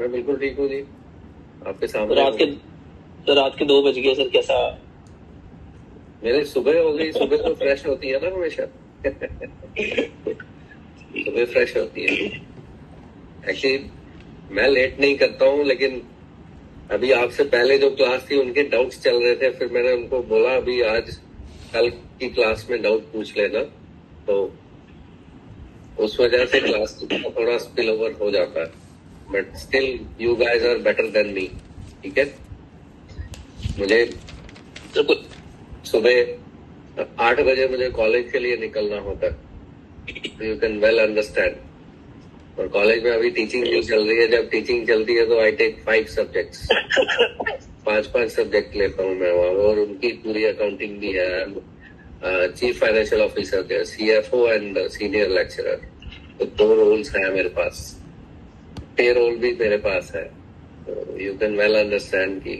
मैं बिल्कुल ठीक हूँ जी, आपके तो सामने रात के 2 बज गए सर, कैसा? मेरे सुबह हो गई। सुबह तो फ्रेश होती है ना हमेशा। सुबह फ्रेश होती है। एक्चुअली मैं लेट नहीं करता हूँ, लेकिन अभी आपसे पहले जो क्लास थी उनके डाउट्स चल रहे थे, फिर मैंने उनको बोला अभी आज कल की क्लास में डाउट पूछ लेना, तो उस वजह से क्लास थोड़ा स्पिल ओवर हो जाता है, but still you guys are better than me. ठीक है, मुझे सुबह 8 बजे मुझे कॉलेज के लिए निकलना होता है, यू कैन वेल अंडरस्टैंड। और कॉलेज में अभी टीचिंग नहीं चल रही है, जब टीचिंग चलती है तो आई टेक 5 सब्जेक्ट्स, 5 सब्जेक्ट लेता हूँ मैं वहाँ, और उनकी पूरी अकाउंटिंग भी है, chief financial officer, CFO and senior lecturer, तो 2 रोल्स हैं मेरे पास। पे रोल भी मेरे पास है, तो यू कैन वेल अंडरस्टैंड कि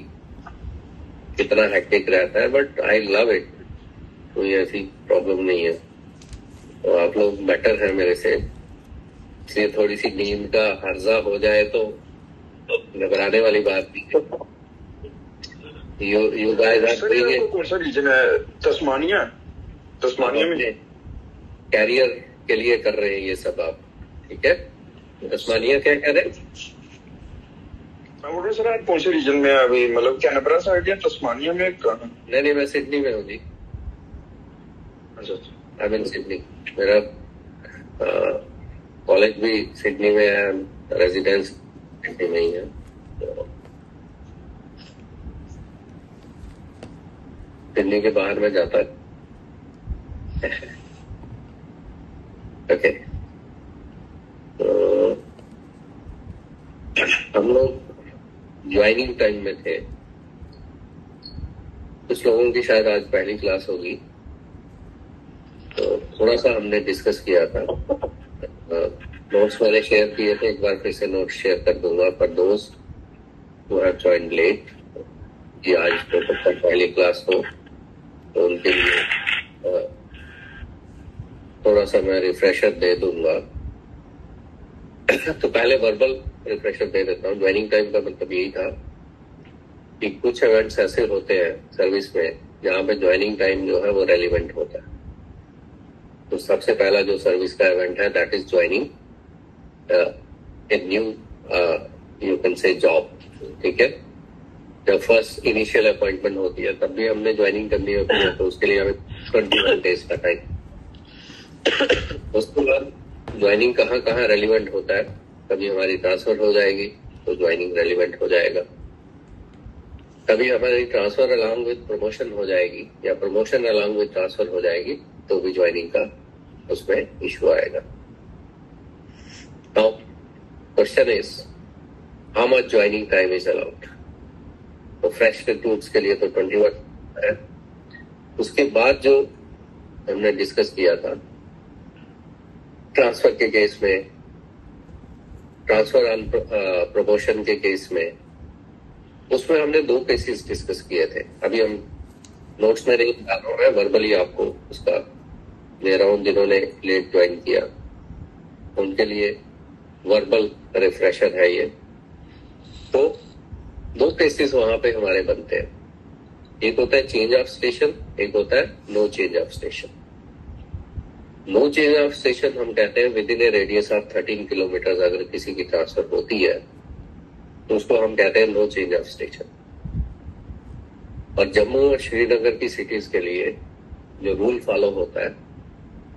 कितना हेक्टिक रहता है, बट आई लव इट, कोई ऐसी प्रॉब्लम नहीं है। तो आप लोग बेटर हैं मेरे से, इसलिए थोड़ी सी नींद का हर्जा हो जाए तो घबराने वाली बात नहीं है। यू गाइस आर डूइंग कौन सा रीजन है? तस्मानिया में कैरियर के लिए कर रहे हैं ये सब आप, ठीक है? तस्मानिया क्या कह रहे हैं? मैं बोल रहा सर, आप कौन से रीजन में अभी, मतलब कैनबरा साइड या तस्मानिया में कहाँ? नहीं, मैं सिडनी में हूँ जी। आई मीन सिडनी, मेरा कॉलेज भी सिडनी में है, रेजिडेंस सिडनी में ही है, तो सिडनी के बाहर में जाता है। ओके, तो हम लोग ज्वाइनिंग टाइम में थे, कुछ लोगों की शायद आज पहली क्लास होगी, तो थोड़ा सा हमने डिस्कस किया था। नोट्स मैंने शेयर किए थे, एक बार फिर से नोट्स शेयर कर दूंगा फॉर दोस्त हु हैव जॉइन्ड लेट, कि आज तो पहली क्लास हो, तो उनके लिए थोड़ा सा मैं रिफ्रेशर दे दूंगा। तो पहले वर्बल रिफ्रेशर दे देता हूँ। ज्वाइनिंग टाइम का मतलब यही था कि कुछ इवेंट्स ऐसे होते हैं सर्विस में जहाँ पे ज्वाइनिंग टाइम जो है वो रेलिवेंट होता है। तो सबसे पहला जो सर्विस का इवेंट है, that is joining a new you can say job. ठीक है, जब फर्स्ट इनिशियल अपॉइंटमेंट होती है तब भी हमने ज्वाइनिंग करनी होती है, तो उसके लिए हमें 21 डेज का टाइम। उसके बाद ज्वाइनिंग कहाँ कहाँ रेलिवेंट होता है, कभी हमारी ट्रांसफर हो जाएगी तो ज्वाइनिंग रेलिवेंट हो जाएगा, कभी हमारी ट्रांसफर अलॉन्ग विद प्रमोशन हो जाएगी, या प्रमोशन अलॉन्ग विद ट्रांसफर हो जाएगी, तो भी ज्वाइनिंग का उसमें इशू आएगा। Now question is how much joining time is allowed. तो फ्रेश रिक्रूट्स के लिए तो 21 है। उसके बाद जो हमने डिस्कस किया था ट्रांसफर के केस में, ट्रांसफर ऑन प्रमोशन के केस में, उसमें हमने 2 केसेस डिस्कस किए थे। अभी हम नोट्स में नहीं बता रहा हूं, मैं वर्बली आपको उसका दे रहा हूं। जिन्होंने लेट ज्वाइन किया उनके लिए वर्बल रिफ्रेशर है ये। तो 2 केसेस वहां पे हमारे बनते हैं, एक होता है चेंज ऑफ स्टेशन, एक होता है no change of station. No change of station हम कहते हैं within a radius of 13 kilometre अगर किसी की ट्रांसफर होती है तो उसको हम कहते हैं नो चेंज ऑफ स्टेशन। और जम्मू और श्रीनगर की सिटीज के लिए जो रूल फॉलो होता है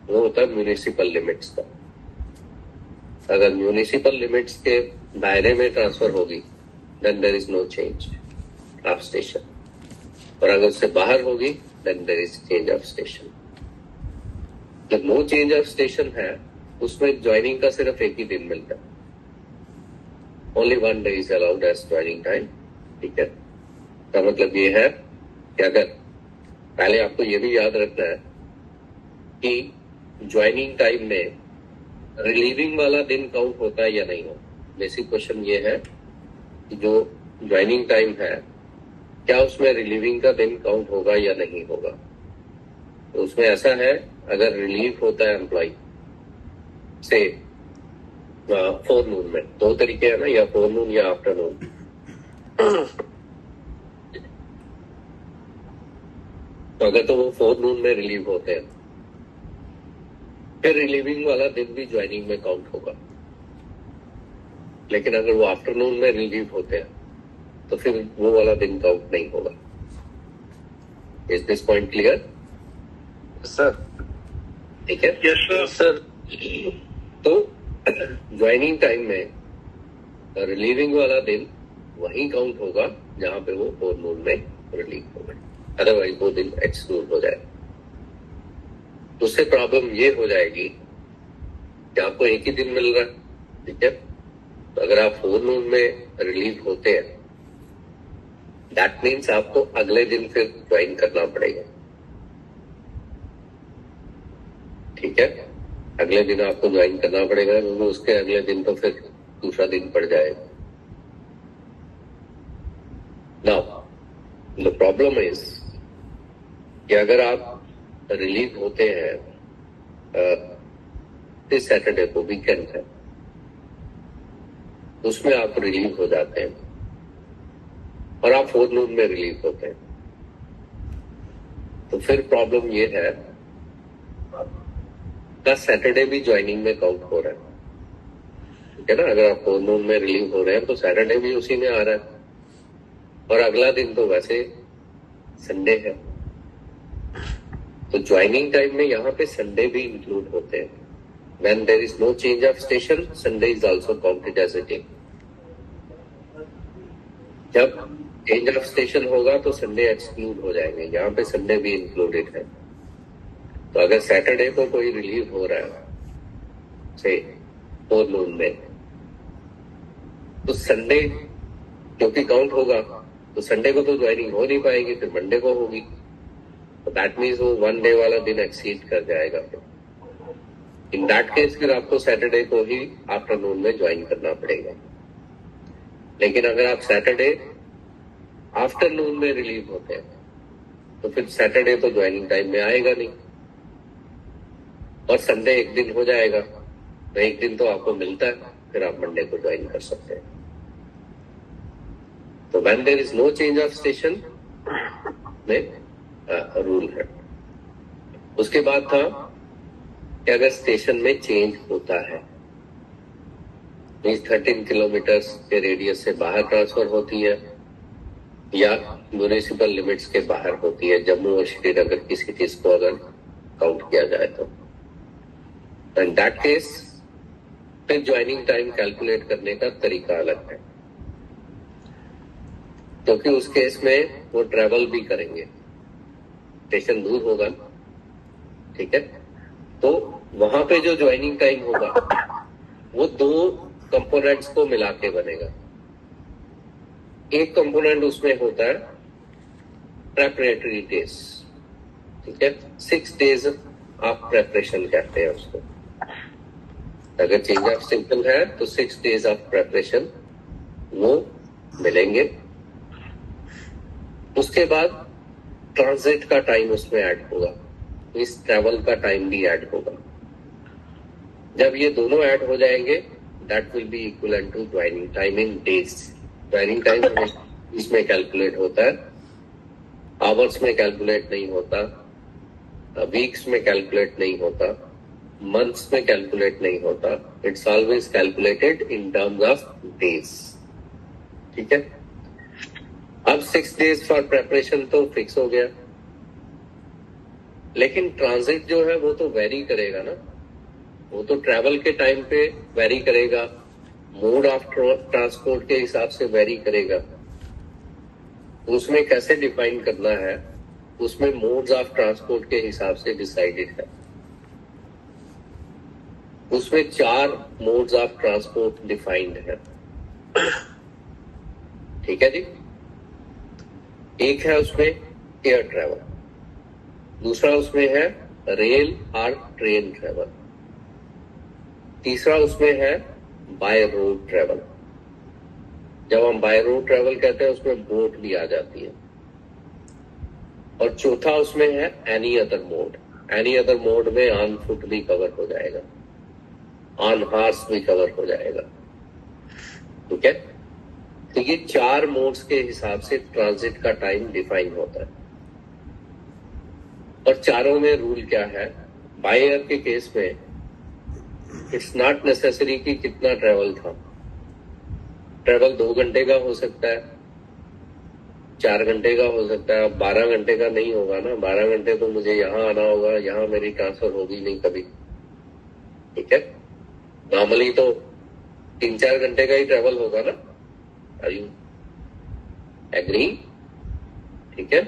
वो होता है म्यूनिसिपल लिमिट्स का। अगर म्यूनिसिपल लिमिट्स के दायरे में ट्रांसफर होगी then there is no change of station, और अगर उससे बाहर होगी then there is change of station. जो नो चेंज ऑफ स्टेशन है उसमें ज्वाइनिंग का सिर्फ एक ही दिन मिलता है, only 1 day is allowed as joining time. ठीक है, का मतलब ये है कि अगर पहले आपको ये भी याद रखना है कि ज्वाइनिंग टाइम में रिलीविंग वाला दिन काउंट होता है या नहीं होता। बेसिक क्वेश्चन ये है कि जो ज्वाइनिंग टाइम है क्या उसमें रिलीविंग का दिन काउंट होगा या नहीं होगा। तो उसमें ऐसा है, अगर रिलीव होता है एम्प्लॉय से फोरनून में दो तरीके है ना, या फोरनून या आफ्टरनून। तो अगर तो वो फोरनून में रिलीव होते हैं, फिर रिलीविंग वाला दिन भी ज्वाइनिंग में काउंट होगा। लेकिन अगर वो आफ्टरनून में रिलीव होते हैं तो फिर वो वाला दिन काउंट नहीं होगा। Is this point clear? Sir ठीक है। यस सर तो ज्वाइनिंग टाइम में रिलीविंग वाला दिन वही काउंट होगा जहां पे वो फोरनून में रिलीव होगा, अदरवाइज वो दिन एक्सक्लूड हो जाए। उससे प्रॉब्लम ये हो जाएगी कि आपको एक ही दिन मिल रहा है, ठीक है। तो अगर आप फोरनून में रिलीव होते हैं, दैट मीन्स आपको अगले दिन फिर ज्वाइन करना पड़ेगा, ठीक है। अगले दिन आपको ज्वाइन करना पड़ेगा, क्योंकि उसके अगले दिन तो फिर दूसरा दिन पड़ जाएगा। नाउ द प्रॉब्लम इज कि अगर आप रिलीव होते हैं इस सैटरडे को, वीकेंड है, उसमें आप रिलीव हो जाते हैं और आप फोरनून में रिलीव होते हैं, तो फिर प्रॉब्लम ये है का सैटरडे भी ज्वाइनिंग में काउंट हो रहा है, ठीक है ना। अगर आप फोरनून में रिलीव हो रहे हैं तो सैटरडे भी उसी में आ रहा है, और अगला दिन तो वैसे संडे है। तो ज्वाइनिंग टाइम में यहाँ पे संडे भी इंक्लूड होते हैं। When there is no change of station, Sunday is also counted as a day. जब चेंज ऑफ स्टेशन होगा तो संडे एक्सक्लूड हो जाएंगे, यहाँ पे संडे भी इंक्लूडेड है। तो अगर सैटरडे को कोई रिलीव हो रहा है से फोरनून में, तो संडे क्योंकि काउंट होगा, तो संडे को तो ज्वाइनिंग हो नहीं पाएगी, फिर मंडे को होगी। तो दैट मीन्स वो वन डे वाला दिन एक्सीड कर जाएगा। इन दैट केस फिर आपको सैटरडे को ही आफ्टरनून में ज्वाइन करना पड़ेगा। लेकिन अगर आप सैटरडे आफ्टरनून में रिलीव होते हैं तो फिर सैटरडे तो ज्वाइनिंग टाइम में आएगा नहीं, और संडे एक दिन हो जाएगा, तो एक दिन तो आपको मिलता है, फिर आप मंडे को ज्वाइन कर सकते हैं। तो when there is no change of station में रूल है। उसके बाद था कि अगर स्टेशन में चेंज होता है, 13 किलोमीटर के रेडियस से बाहर ट्रांसफर होती है या म्यूनिसिपल लिमिट्स के बाहर होती है, जम्मू और श्रीनगर की सिटीज को अगर काउंट किया जाए तो, इन दैट केस फिर ज्वाइनिंग टाइम कैलकुलेट करने का तरीका अलग है, क्योंकि उस केस में वो ट्रेवल भी करेंगे, स्टेशन दूर होगा, ठीक है। तो वहां पे जो ज्वाइनिंग टाइम होगा वो दो कंपोनेंट्स को मिला के बनेगा। एक कंपोनेंट उसमें होता है प्रेपरेटरी डेज, ठीक है। 6 डेज ऑफ प्रेपरेशन कहते हैं उसको। अगर चेंज ऑफ स्टेशन है तो 6 डेज ऑफ प्रेपरेशन वो मिलेंगे। उसके बाद ट्रांजिट का टाइम उसमें ऐड होगा, इस ट्रैवल का टाइम भी ऐड होगा। जब ये दोनों ऐड हो जाएंगे, that will be equal to joining time in days. Joining time इसमें कैलकुलेट होता है, आवर्स में कैलकुलेट नहीं होता, वीक्स में कैलकुलेट नहीं होता, मंथ्स में कैलकुलेट नहीं होता। It's always calculated in terms of days, ठीक है। अब 6 डेज फॉर प्रेपरेशन तो फिक्स हो गया, लेकिन ट्रांजिट जो है वो तो वेरी करेगा ना, वो तो ट्रैवल के टाइम पे वेरी करेगा, मोड ऑफ ट्रांसपोर्ट के हिसाब से वेरी करेगा। उसमें कैसे डिफाइन करना है, उसमें मोड्स ऑफ ट्रांसपोर्ट के हिसाब से डिसाइडेड है। उसमें 4 मोड्स ऑफ ट्रांसपोर्ट डिफाइंड है, ठीक है जी। एक है उसमें एयर ट्रैवल, दूसरा उसमें है रेल और ट्रेन ट्रैवल, तीसरा उसमें है बाय रोड ट्रैवल। जब हम बाय रोड ट्रैवल कहते हैं उसमें बोट भी आ जाती है। और चौथा उसमें है any other mode. Any other mode में ऑन फुट भी कवर हो जाएगा। ऑन हॉर्स भी कवर हो जाएगा। ठीक है, तो ये 4 मोड्स के हिसाब से ट्रांजिट का टाइम डिफाइन होता है। और चारों में रूल क्या है? बाय एयर के केस में इट्स नॉट नेसेसरी कि कितना ट्रेवल था। ट्रेवल 2 घंटे का हो सकता है, 4 घंटे का हो सकता है, 12 घंटे का नहीं होगा ना। 12 घंटे तो मुझे यहाँ आना होगा, यहाँ मेरी ट्रांसफर होगी नहीं कभी। ठीक है, नॉर्मली तो 3-4 घंटे का ही ट्रेवल होगा ना। Are you agree? ठीक है,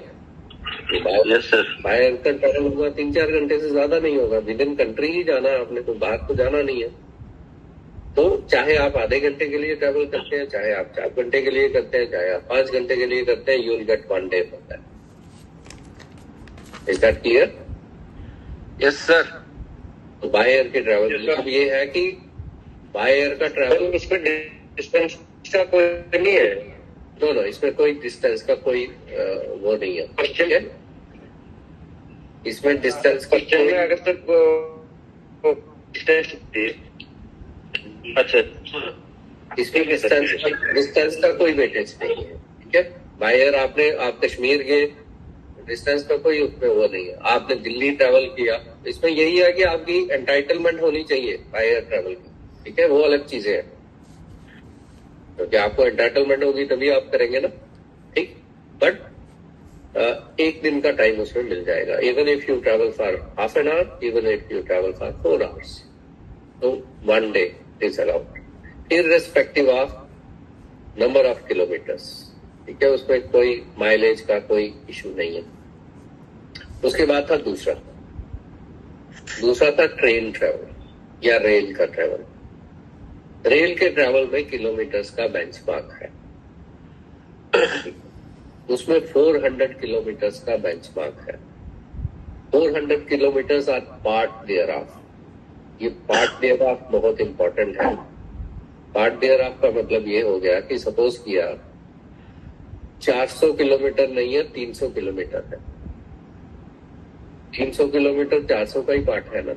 यस सर। बाय एयर का ट्रेवल होगा 3-4 घंटे से ज्यादा नहीं होगा। विद इन कंट्री ही जाना है आपने, तो बाहर तो जाना नहीं है। तो चाहे आप आधे घंटे के लिए ट्रेवल करते हैं, चाहे आप 4 घंटे के लिए करते हैं, चाहे आप 5 घंटे के लिए करते हैं, you will get 1 day for that. Is that clear? Yes sir. तो बाय एयर के ट्रेवल मतलब ये है कि बाय एयर का ट्रेवल, इसमें डिस्टेंस का कोई नहीं है। नो, इसमें कोई डिस्टेंस का कोई वो नहीं है। ठीक है, इसमें डिस्टेंस का क्वेश्चन में अगर सर डिस्टेंस, अच्छा, इसमें डिस्टेंस का कोई वेटेज नहीं है। ठीक है, बाय एयर आप कश्मीर गए, डिस्टेंस का कोई उसमें वो नहीं है। आपने दिल्ली ट्रेवल किया, इसमें यही है कि आपकी एंटाइटलमेंट होनी चाहिए बाय एयर ट्रेवल की। ठीक है, वो अलग चीजें हैं, क्योंकि आपको एंटाइटलमेंट होगी तभी आप करेंगे ना। ठीक, बट 1 दिन का टाइम उसमें मिल जाएगा। Even if you travel for half an hour, even if you travel for 4 hours, तो 1 day is allowed irrespective of number of kilometres. ठीक है, उसमें कोई माइलेज का कोई इशू नहीं है। उसके बाद था दूसरा था ट्रेन ट्रेवल या रेल का ट्रेवल। रेल के ट्रेवल में किलोमीटर्स का बेंचमार्क है। उसमें 400 किलोमीटर्स का बेंचमार्क है। 400 kilometres or part thereof. ये पार्ट देयर ऑफ बहुत इंपॉर्टेंट है। पार्ट देयर ऑफ का मतलब ये हो गया कि सपोज किया 400 किलोमीटर नहीं है, 300 किलोमीटर है। 300 किलोमीटर 400 का ही पार्ट है ना,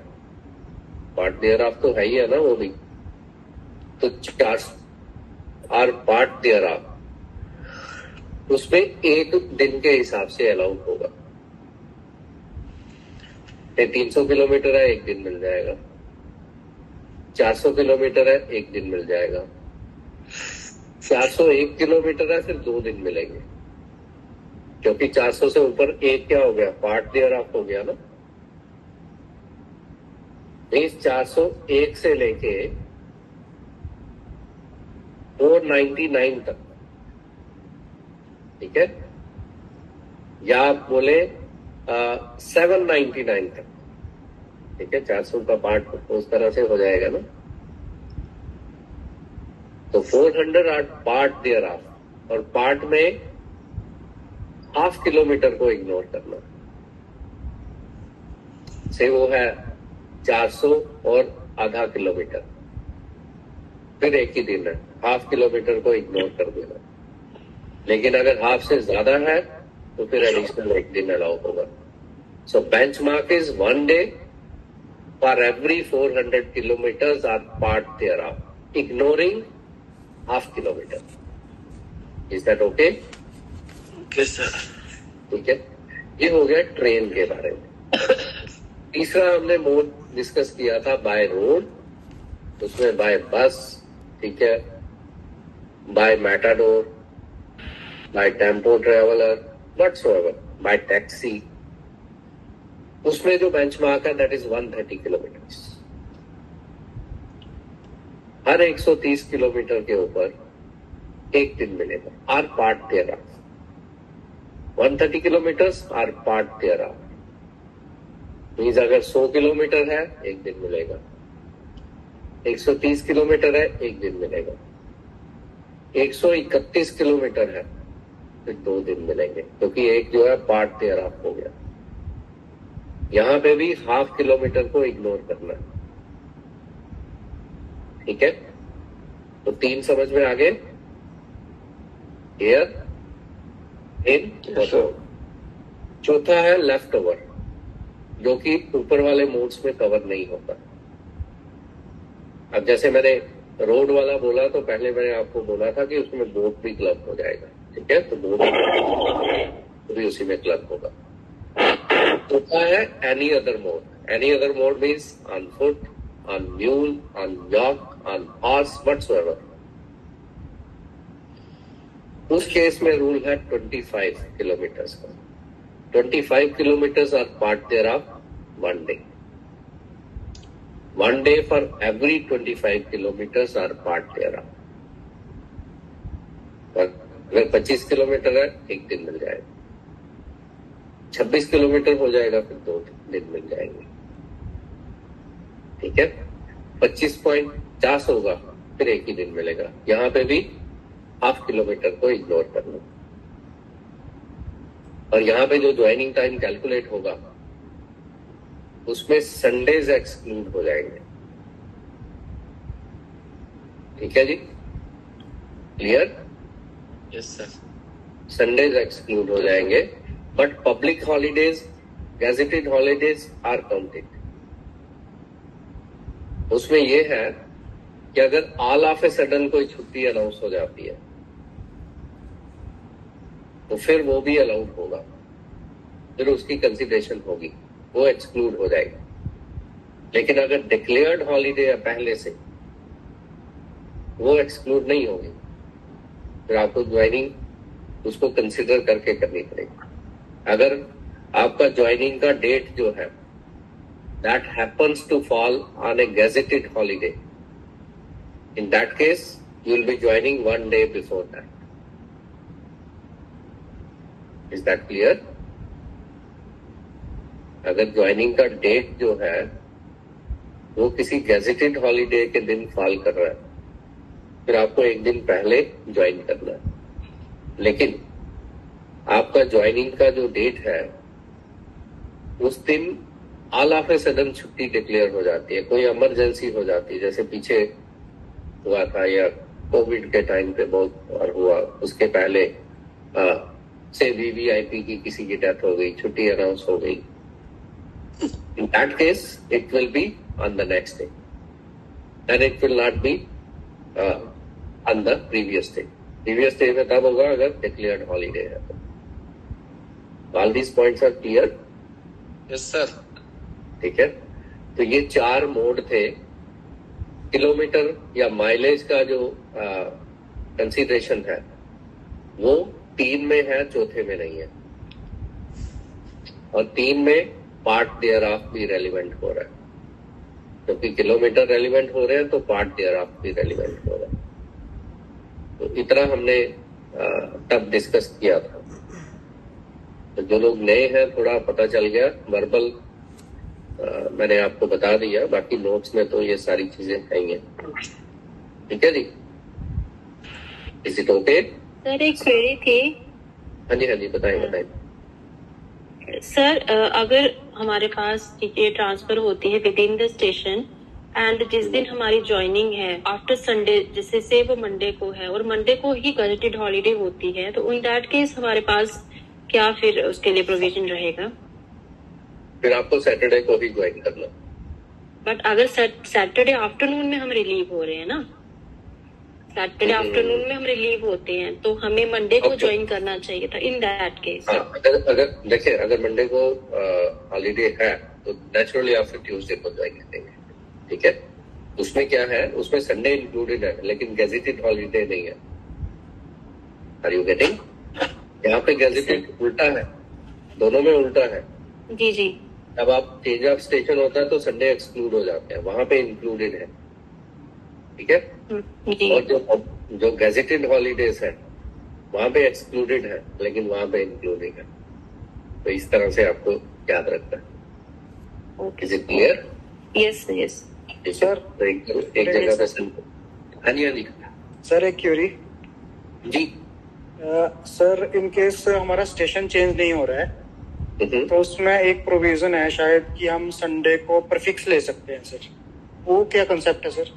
पार्ट देयर ऑफ तो है ही है ना वो भी। तो 400 और पार्ट देयर ऑफ उसमें 1 दिन के हिसाब से अलाउड होगा। 300 किलोमीटर है, 1 दिन मिल जाएगा। 400 किलोमीटर है, 1 दिन मिल जाएगा। 401 किलोमीटर है, फिर 2 दिन मिलेंगे, क्योंकि 400 से ऊपर 1 क्या हो गया? पार्ट देयर ऑफ हो गया ना। इस 401 से लेके 499 तक, ठीक है, या आप बोले 799 तक। ठीक है, 400 का पार्ट उस तरह से हो जाएगा ना। तो 400 आर पार्ट देयर ऑफ, और पार्ट में ½ किलोमीटर को इग्नोर करना से वो है 400 और आधा किलोमीटर, फिर 1 ही दिन है। ½ किलोमीटर को इग्नोर कर देना। लेकिन अगर हाफ से ज्यादा है तो फिर एडिशनल 1 दिन अलाउ होगा। So benchmark is 1 day for every 400 kilometres or part thereof, ignoring ½ kilometer. Is that okay? Yes sir. ठीक है, ये हो गया ट्रेन के बारे में। तीसरा हमने मोड डिस्कस किया था बाय रोड, उसमें बाय बस, ठीक है, by Matador, by Tempo Traveller, whatsoever, by taxi. उसमें जो बेंचमार्क है दैट इज 130 किलोमीटर। हर 130 किलोमीटर के ऊपर 1 दिन मिलेगा। Or part thereof 130 kilometres or part thereof means अगर 100 किलोमीटर है 1 दिन मिलेगा, 130 किलोमीटर है 1 दिन मिलेगा, 131 किलोमीटर है फिर 2 दिन मिलेंगे, क्योंकि एक जो है पार्ट देयर ऑफ हो गया। यहां पे भी ½ किलोमीटर को इग्नोर करना है। ठीक है, तो 3 समझ में आ गए? एयर, इन, चौथा है लेफ्ट ओवर, जो कि ऊपर वाले मोड्स में कवर नहीं होता। अब जैसे मैंने रोड वाला बोला तो पहले मैंने आपको बोला था कि उसमें बोट भी क्लब हो जाएगा, ठीक है, तो बोट भी उसी में क्लब होगा। होता है any other mode. Any other mode means on foot, on mule, on yak, on horse, whatsoever. उस केस में रूल है 25 किलोमीटर्स का। 25 kilometers are part thereof 1 day. 1 day for every 25 kilometers are part thereof. अगर 25 kilometre है, एक दिन मिल जाएगा। 26 kilometre हो जाएगा, फिर 2 दिन मिल जाएंगे, ठीक है। 25.50 होगा, फिर एक ही दिन मिलेगा। यहाँ पे भी ½ किलोमीटर को इग्नोर कर लो। और यहाँ पे जो ज्वाइनिंग टाइम कैलकुलेट होगा उसमें संडेज एक्सक्लूड हो जाएंगे, ठीक है जी, clear? Yes sir. Sundays exclude हो जाएंगे, but public holidays, gazetted holidays are counted. उसमें ये है कि अगर ऑल ऑफ ए सडन कोई छुट्टी अनाउंस हो जाती है तो फिर वो भी अलाउड होगा, फिर उसकी कंसिडरेशन होगी, वो एक्सक्लूड हो जाएगी। लेकिन अगर डिक्लेयर्ड हॉलीडे है पहले से, वो एक्सक्लूड नहीं होगी, फिर आपको ज्वाइनिंग उसको कंसिडर करके करनी पड़ेगी। अगर आपका ज्वाइनिंग का डेट जो है that happens to fall on a gazetted holiday, in that case you will be joining 1 day before that. Is that clear? अगर ज्वाइनिंग का डेट जो है वो किसी गैजेटेड हॉलीडे के दिन फॉल कर रहा है, फिर आपको एक दिन पहले ज्वाइन करना है। लेकिन आपका ज्वाइनिंग का जो डेट है उस दिन ऑल ऑफ ए सडन छुट्टी डिक्लेयर हो जाती है, कोई इमरजेंसी हो जाती है, जैसे पीछे हुआ था या कोविड के टाइम पे बहुत बार हुआ, उसके पहले से वीवीआईपी की किसी की डेथ हो गई, छुट्टी अनाउंस हो गई। In that case, it will be on the next day, and it will not be on the previous day. Previous day में तब होगा अगर declared holiday है। All these points are clear? Yes sir. ठीक है, तो ये 4 मोड थे। किलोमीटर या माइलेज का जो कंसिडरेशन है वो 3 में है, चौथे में नहीं है। और 3 में पार्ट देयर ऑफ भी रेलिवेंट हो रहा है, क्योंकि किलोमीटर रेलिवेंट हो रहे हैं तो पार्ट देयर ऑफ भी रेलिवेंट हो रहा है। तो इतना हमने तब डिस्कस किया था। तो जो लोग नए हैं, थोड़ा पता चल गया, वर्बल मैंने आपको बता दिया, बाकी नोट्स में तो ये सारी चीजें हैं ही हैं। ठीक है जी, इज इट ओके? सर एक क्वेरी थी। हाँ जी हाँ जी, बताइए। सर अगर हमारे पास ये ट्रांसफर होती है with in the station and जिस दिन हमारी ज्वाइनिंग है आफ्टर संडे, जैसे से वो मंडे को है और मंडे को ही गजेटेड हॉलीडे होती है, तो इन दैट केस हमारे पास क्या फिर उसके लिए प्रोविजन रहेगा? फिर आपको सैटरडे को ही ज्वाइन करना। बट अगर सैटरडे आफ्टरनून में हम रिलीव हो रहे हैं ना, सैटरडे आफ्टरनून में हम रिलीव होते हैं, तो हमें मंडे को ज्वाइन करना चाहिए था इन दैट केस। अगर देखिए, अगर मंडे को हॉलीडे है तो नेचुरली आप फिर ट्यूसडे को ज्वाइन करेंगे, ठीक है। उसमें क्या है, उसमें संडे इंक्लूडेड है लेकिन गैजेटेड हॉलीडे नहीं है। Are you getting? यहाँ पे गैजेटेड उल्टा है, दोनों में उल्टा है। जी जी। जब आप चेंज ऑफ स्टेशन होता है तो संडे एक्सक्लूड हो जाते हैं, वहां पे इंक्लूडेड है, ठीक है। और जो गैजेटेड हॉलीडेज है वहां पे एक्सक्लूडेड है लेकिन वहां पे इंक्लूडेड है। तो इस तरह से आपको याद रखना है। Is it clear? Yes yes sir. तो एक जगह पे हाँ जी हाँ जी सर, एक क्यूरी जी। सर, इन केस हमारा स्टेशन चेंज नहीं हो रहा है तो उसमें एक प्रोविजन है शायद कि हम संडे को प्रीफिक्स ले सकते हैं सर, वो क्या कंसेप्ट है सर?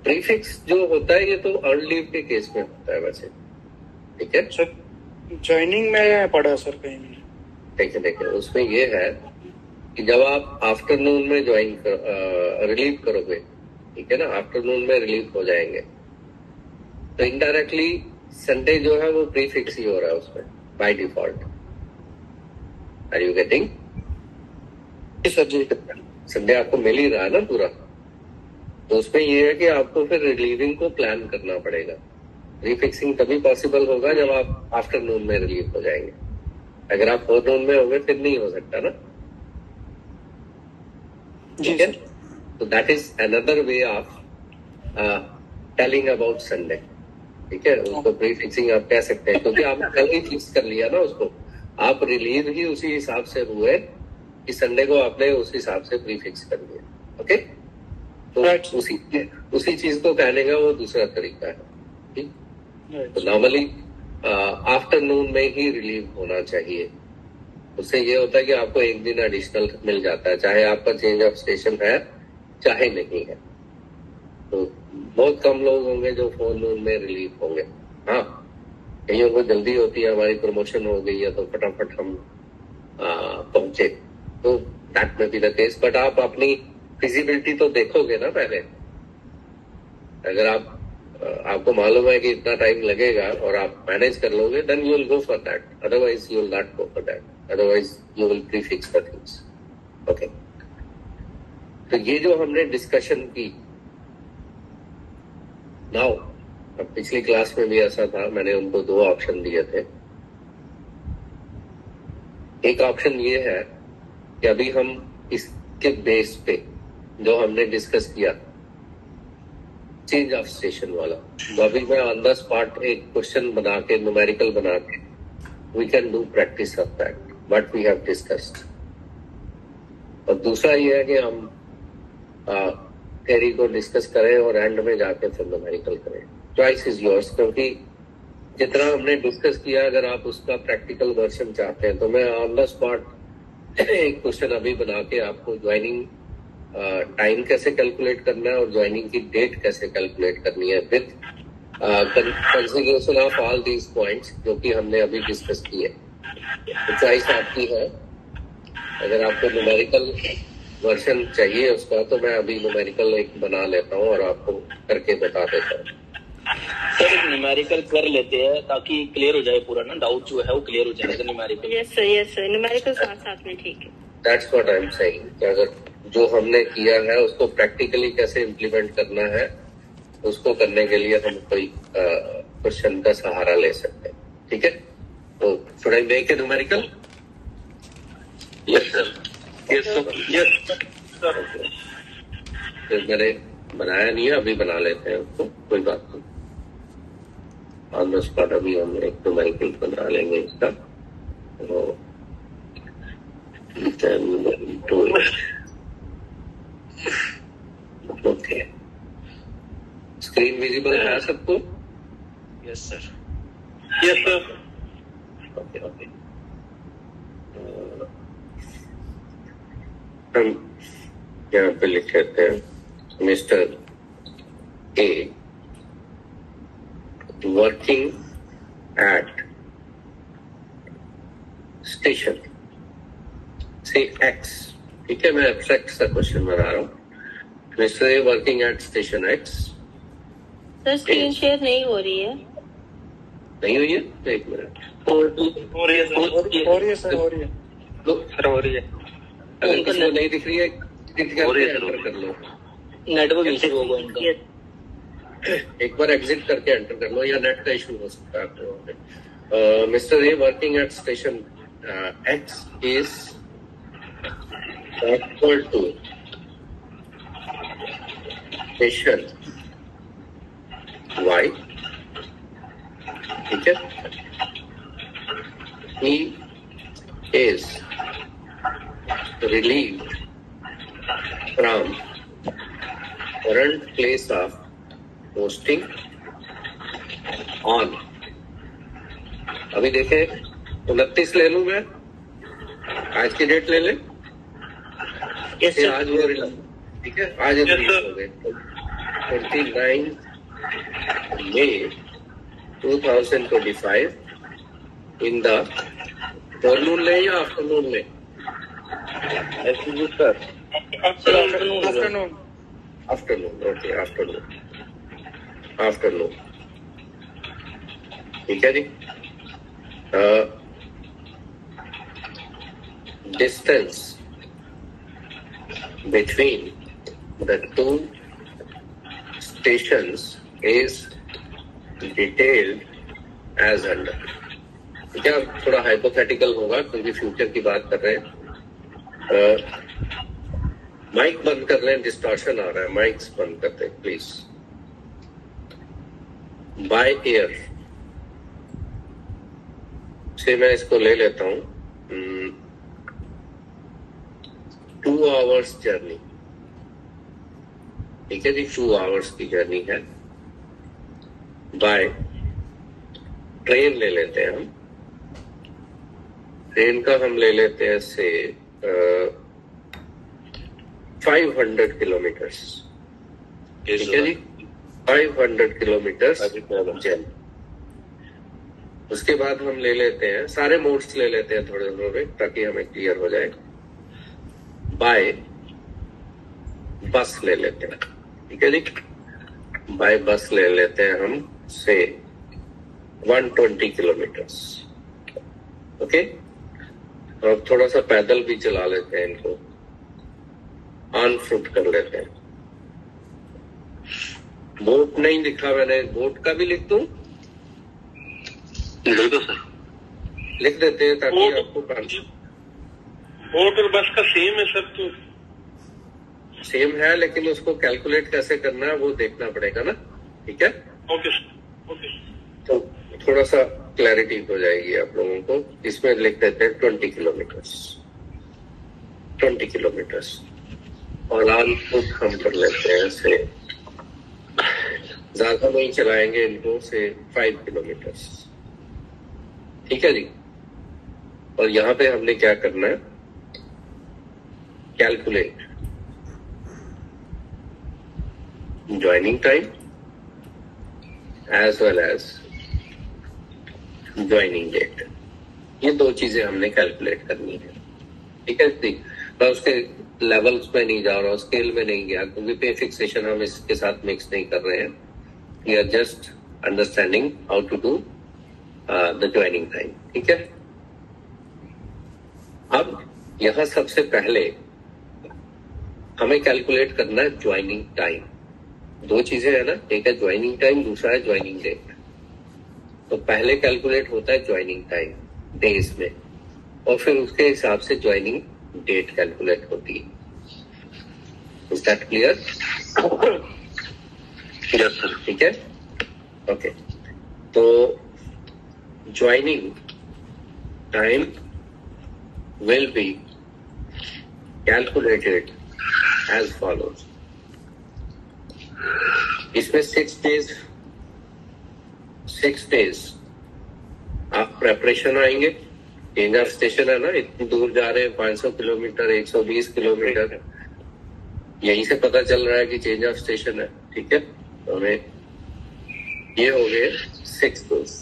प्रीफिक्स जो होता है ये तो अर्न लीव के केस में होता है वैसे, ठीक है। सर ज्वाइनिंग में पढ़ा सर कहीं में। देखिए उसमें ये है कि जब आप आफ्टरनून में ज्वाइन रिलीव करोगे, ठीक है ना, आफ्टरनून में रिलीव हो जाएंगे। तो इनडायरेक्टली संडे जो है वो प्रीफिक्स ही हो रहा है उसमें by default. Are you getting? Sir जी। संडे आपको मिल ही रहा है ना पूरा, तो उसमें ये है कि आपको फिर रिलीविंग को प्लान करना पड़ेगा। प्रीफिक्सिंग तभी पॉसिबल होगा जब आप आफ्टरनून में रिलीव हो जाएंगे। अगर आप फोरनून में होंगे फिर नहीं हो सकता ना। ठीक है, तो that is another way of telling about Sunday. ठीक है, उसको प्रीफिक्सिंग आप कह सकते हैं, क्योंकि आपने कल ही फिक्स कर लिया ना उसको। आप रिलीव ही उसी हिसाब से हुए कि संडे को आपने उस हिसाब से प्रीफिक्स कर लिया। ओके, तो उसी चीज को कहने का वो दूसरा तरीका है। ठीक, तो नॉर्मली आफ्टरनून में ही रिलीव होना चाहिए। उससे ये होता है कि आपको एक दिन एडिशनल मिल जाता है, चाहे आपका चेंज ऑफ स्टेशन है चाहे नहीं है। तो बहुत कम लोग होंगे जो फोरनून में रिलीव होंगे। हाँ, कईयों को जल्दी होती है, हमारी प्रमोशन हो गई है तो फटाफट हम पहुंचे, तो दैट में बी द केस। बट आप अपनी फिजिबिलिटी तो देखोगे ना पहले। अगर आपको मालूम है कि इतना टाइम लगेगा और आप मैनेज कर लोगे, then you will go for that, otherwise you will not go for that, otherwise you will prefix the things. Okay, तो ये जो हमने डिस्कशन की नाउ, अब पिछली क्लास में भी ऐसा था, मैंने उनको 2 ऑप्शन दिए थे। एक ऑप्शन ये है कि अभी हम इसके बेस पे जो हमने डिस्कस किया चेंज ऑफ स्टेशन वाला, तो अभी मैं ऑन द स्पॉट एक क्वेश्चन बना के, न्यूमेरिकल बना के, we can do practice of that what we have discussed. और दूसरा ये है कि हम थ्योरी को डिस्कस करें और एंड में जाके फिर न्यूमेरिकल करें। चॉइस इज योर्स, क्योंकि जितना हमने डिस्कस किया, अगर आप उसका प्रैक्टिकल वर्जन चाहते हैं तो मैं ऑन द स्पॉट एक क्वेश्चन अभी बना के आपको ज्वाइनिंग टाइम कैसे कैलकुलेट करना है और ज्वाइनिंग की डेट कैसे कैलकुलेट करनी है with consideration of all these points जो कि हमने अभी डिस्कस किए। तो चॉइस आपकी है। अगर आपको न्यूमेरिकल वर्जन चाहिए उसका, तो मैं अभी न्यूमेरिकल एक बना लेता हूँ और आपको करके बता देता हूँ। सर एक न्यूमेरिकल कर लेते हैं ताकि क्लियर हो जाए पूरा ना, डाउट जो है वो क्लियर हो जाएगा न्यूमेरिकल। यस सर, न्यूमेरिकल साथ में ठीक है। That's what I am saying, कि अगर जो हमने किया है उसको प्रैक्टिकली कैसे इम्प्लीमेंट करना है, उसको करने के लिए हम कोई क्वेश्चन का सहारा ले सकते हैं। ठीक है, तो should I make a numerical? Yes sir, yes sir. फिर मैंने बनाया नहीं है, अभी बना लेते हैं उसको, कोई बात नहीं। ऑन द स्पॉट अभी हम एक न्यूमेरिकल बना लेंगे इसका। ओके, स्क्रीन विजिबल है सबको? Yes sir. Yes sir. Okay okay, हम यहाँ पे लिख लेते हैं mister A working at station से एक्स। ठीक है, मैं एब्स्ट्रैक्ट सा क्वेश्चन बना रहा हूँ। Mister A working at station x. Sir screen share नहीं हो रही है। नहीं हुई है? एक मिनट। हो रही है सर, हो रही है। अगर किसी को नहीं दिख रही है, एंटर कर लो। नेटवर्क इशू होगा उनका। एक बार एग्जिट करके एंटर कर लो, या नेट का इशू हो सकता है आपको। Mister A working at station X is equal to station Y. ठीक है, he is relieved from current place of posting on। अभी देखें, 29 ले लूं मैं, आज की डेट ले लें। आज वो रिलीज, ठीक है, आज रिलीज हो गए 29 मई 2025 इन द फॉरनून ले या आफ्टरनून ले? आफ्टरनून। आफ्टरनून, ओके आफ्टरनून, ठीक है जी। Distance between the two stations is detailed as under. ठीक है, थोड़ा हाइपोथेटिकल होगा क्योंकि फ्यूचर की बात कर रहे हैं। माइक बंद कर लें, डिस्टॉर्शन आ रहा है, माइक्स बंद कर दें प्लीज। बाय एयर से मैं इसको ले लेता हूं 2 hours जर्नी। ठीक है जी, 2 hours की जर्नी है। बाय ट्रेन ले लेते हैं हम, ट्रेन का हम ले लेते हैं से 500 किलोमीटर। ठीक है जी, 500 किलोमीटर जर्नी। उसके बाद हम ले लेते हैं, सारे मोड्स ले लेते हैं थोड़े थोड़े ताकि हमें क्लियर हो जाए। बाय बस ले लेते हैं। ठीक है जी, बाय बस ले लेते हैं हम से 120 किलोमीटर। ओके, और थोड़ा सा पैदल भी चला लेते हैं, इनको ऑन फुट कर लेते हैं। बोट नहीं लिखा मैंने, बोट का भी लिख दूं? बिल्कुल सर, लिख देते हैं ताकि आपको बोट और बस का सेम है सर, तो सेम है लेकिन उसको कैलकुलेट कैसे करना है वो देखना पड़ेगा ना। ठीक है, ओके ओके, तो थोड़ा सा क्लैरिटी हो जाएगी आप लोगों को। इसमें लिख देते हैं 20 किलोमीटर, 20 किलोमीटर, और ऑन फुट हम कर लेते हैं से, ज्यादा नहीं चलाएंगे इनको, से 5 किलोमीटर। ठीक है जी, और यहाँ पे हमने क्या करना है, calculate joining time as well as joining date. ये 2 चीजें हमने कैलकुलेट करनी है। ठीक है जी, मैं उसके लेवल्स में नहीं जा रहा हूँ, स्केल में नहीं गया क्योंकि पे फिक्सेशन हम इसके साथ मिक्स नहीं कर रहे हैं। We are just understanding how to do the joining time. ठीक है, अब यहां सबसे पहले हमें कैलकुलेट करना है ज्वाइनिंग टाइम। 2 चीजें है ना, एक है ज्वाइनिंग टाइम, दूसरा है ज्वाइनिंग डेट। तो पहले कैलकुलेट होता है ज्वाइनिंग टाइम डेज में, और फिर उसके हिसाब से ज्वाइनिंग डेट कैलकुलेट होती है। Is that clear? Yes sir. ठीक है, ओके। तो joining time will be calculated as follows. इसमें 6 days आप प्रेपरेशन आएंगे। चेंज ऑफ स्टेशन है ना, इतनी दूर जा रहे हैं, 500 किलोमीटर, 120 किलोमीटर, यहीं से पता चल रहा है कि चेंज ऑफ स्टेशन है। ठीक है, तो हमें ये हो गए 6 days।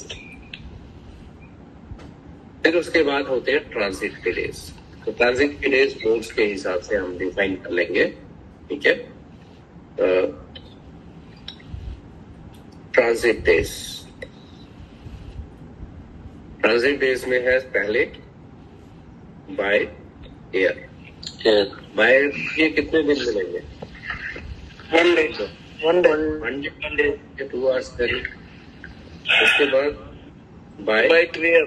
फिर उसके बाद होते हैं ट्रांजिट के डेज। तो ट्रांजिट के डेज मोड्स के हिसाब से हम डिफाइन कर लेंगे। ठीक है, ट्रांजिट डेज, ट्रांजिट डेज में है पहले बाय एयर। बाय एयर ये कितने दिन मिलेंगे? 1 day, 1 day, 1 day 2 hours करें। उसके बाद by train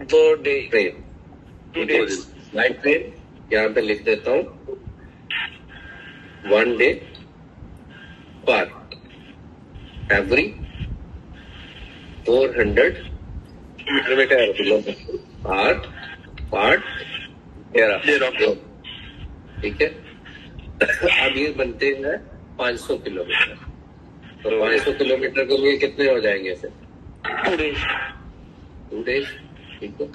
2 day, train, 2 days, by train यहाँ पे लिख देता हूँ 1 day पर एवरी 400 किलोमीटर पार्ट 13। ठीक है, अब ये बनते हैं 500 किलोमीटर। तो 500 किलोमीटर के लिए कितने हो जाएंगे फिर? 2 days, 2 days। ठीक है,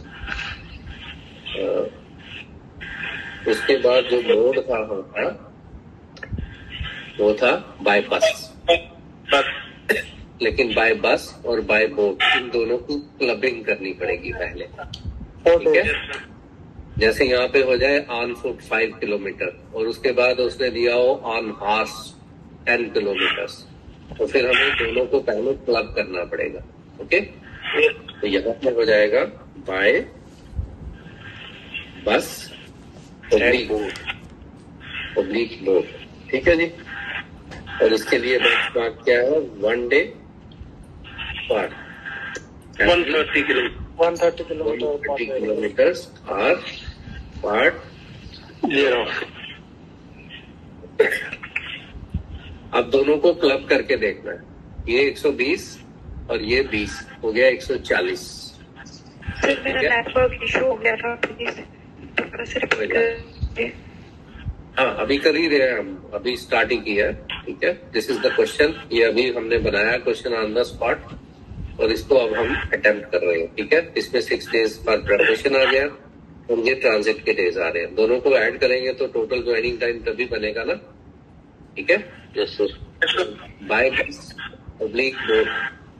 उसके बाद जो मोड था हमारा वो था बाय बस। लेकिन बाय बस और बाय बोट इन दोनों की क्लबिंग करनी पड़ेगी पहले। ठीक है, जैसे यहाँ पे हो जाए ऑन फुट 5 किलोमीटर और उसके बाद उसने दिया हो ऑन हॉर्स 10 किलोमीटर्स। तो फिर हमें दोनों को पहले क्लब करना पड़ेगा। ओके, तो यहाँ पे हो जाएगा बाय बस ओब्लिक बोट। ठीक है जी। और इसके लिए बेंचमार्क क्या है? 1 डे पर 130 किलोमीटर्स आर पार्ट 0। अब दोनों को क्लब करके देखना है। ये 120 और ये 20 हो गया 140। सर मेरा नेटवर्क इशू हो गया था, प्लीज दोबारा से रिपीट करिए। हाँ, अभी कर ही रहे हैं हम, अभी स्टार्ट ही किया है। ठीक है, दिस इज द क्वेश्चन। ये अभी हमने बनाया क्वेश्चन ऑन द स्पॉट और इसको अब हम अटेम्प्ट कर रहे हैं। ठीक है, इसमें 6 डेज बाद प्रिपरेशन आ गया और ये ट्रांजिट के डेज आ रहे हैं। दोनों को ऐड करेंगे तो टोटल ज्वाइनिंग टाइम तभी बनेगा ना। ठीक है, यस सर। बाय बस ओब्लिक बोट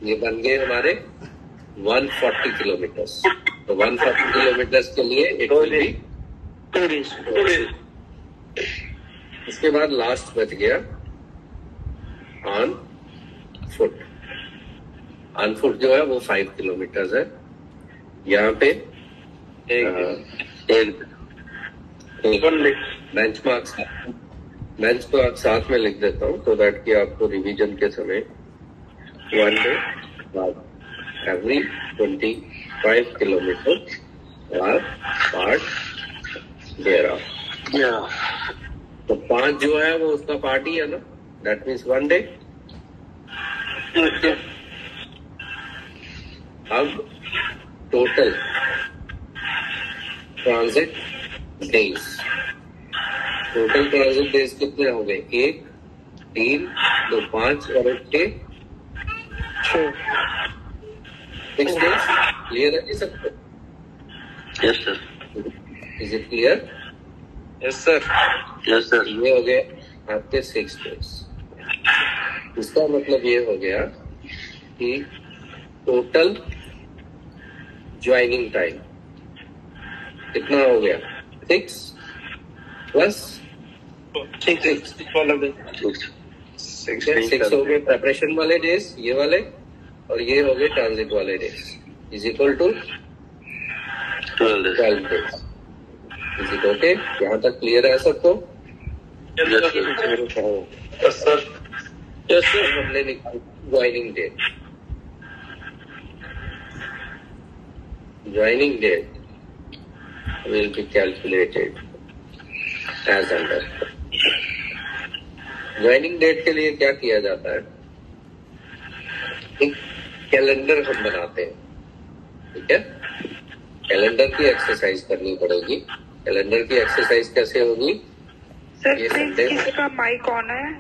ये बन गए हमारे 140 किलोमीटर्स। तो 140 किलोमीटर्स के लिए एक इसके बाद लास्ट बच गया ऑन फुट। ऑन फुट जो है वो 5 किलोमीटर्स है। यहाँ पे बेंचमार्क साथ में लिख देता हूँ तो दैट कि आपको रिवीजन के समय 1 day every 25 kilometre or part there. तो 5 जो है वो उसका पार्ट ही है ना, दैट मीन्स 1 डे। अब total transit days, total transit days कितने हो गए? 1, 3, 2, 5 और 1 6 डेज। क्लियर है जी सबको? Yes sir. Is it clear? Yes sir. Yes sir. ये हो गए आपके 6 डेज। इसका मतलब ये हो गया कि टोटल ज्वाइनिंग टाइम कितना हो गया? 6 प्लस 6 हो गए प्रेपरेशन वाले डेज, ये वाले, और ये हो गए ट्रांजिट वाले days, is equal to 12 days. Is it okay? यहाँ तक क्लियर है सबको? Yes sir. हमने निकाल joining date. Joining date will be calculated as under। Joining date के लिए क्या किया जाता है? एक कैलेंडर हम बनाते हैं। ठीक है, कैलेंडर की एक्सरसाइज करनी पड़ेगी। कैलेंडर की एक्सरसाइज कैसे होगी? सर ये प्लीज संडे किसी का माइक ऑन है,